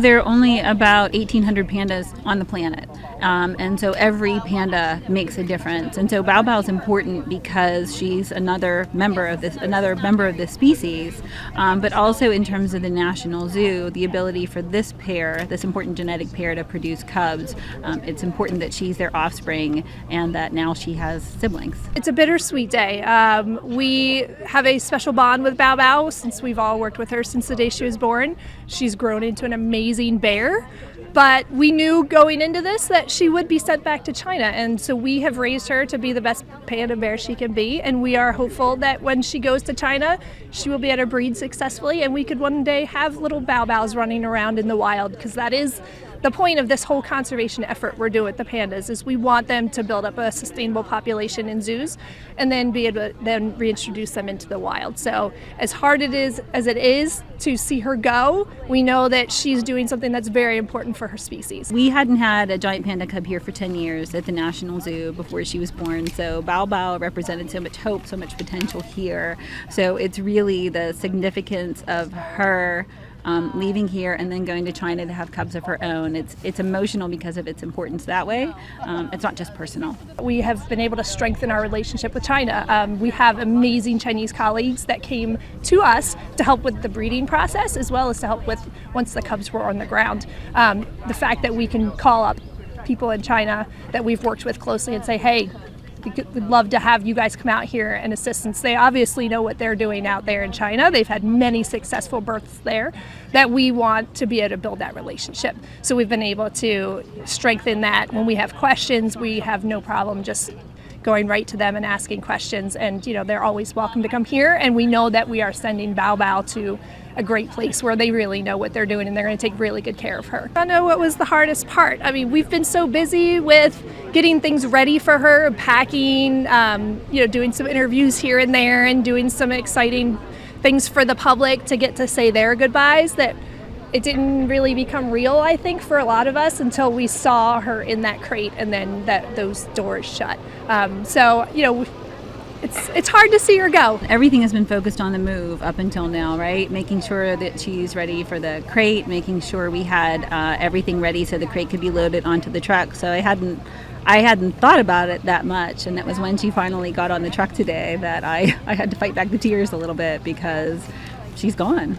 There are only about 1,800 pandas on the planet, and so every panda makes a difference. And so Bao Bao is important because she's another member of this species, but also in terms of the national zoo, the ability for this pair, this important genetic pair, to produce cubs. It's important that she's their offspring and that now she has siblings. It's a bittersweet day. We have a special bond with Bao Bao since we've all worked with her since the day she was born. She's grown into an amazing bear, but we knew going into this that she would be sent back to China, and so we have raised her to be the best panda bear she can be, and we are hopeful that when she goes to China, she will be able to breed successfully, and we could one day have little Bao Baos running around in the wild, because that is the point of this whole conservation effort we're doing with the pandas. Is we want them to build up a sustainable population in zoos and then be able to then reintroduce them into the wild. So as hard as it is to see her go, we know that she's doing something that's very important for her species. We hadn't had a giant panda cub here for 10 years at the National Zoo before she was born, so Bao Bao represented so much hope, so much potential here. So it's really the significance of her leaving here and then going to China to have cubs of her own. It's emotional because of its importance that way. It's not just personal. We have been able to strengthen our relationship with China. We have amazing Chinese colleagues that came to us to help with the breeding process as well as to help with once the cubs were on the ground. The fact that we can call up people in China that we've worked with closely and say, hey, we'd love to have you guys come out here and assist, since they obviously know what they're doing out there in China. They've had many successful births there, that we want to be able to build that relationship. So we've been able to strengthen that. When we have questions, we have no problem just going right to them and asking questions, and they're always welcome to come here, and we know that we are sending Bao Bao to a great place where they really know what they're doing and they're going to take really good care of her. I know what was the hardest part. I mean, we've been so busy with getting things ready for her, packing, doing some interviews here and there and doing some exciting things for the public to get to say their goodbyes, that it didn't really become real, I think, for a lot of us until we saw her in that crate and then those doors shut. It's hard to see her go. Everything has been focused on the move up until now, right? Making sure that she's ready for the crate, making sure we had everything ready so the crate could be loaded onto the truck. So I hadn't thought about it that much, and it was when she finally got on the truck today that I had to fight back the tears a little bit because she's gone.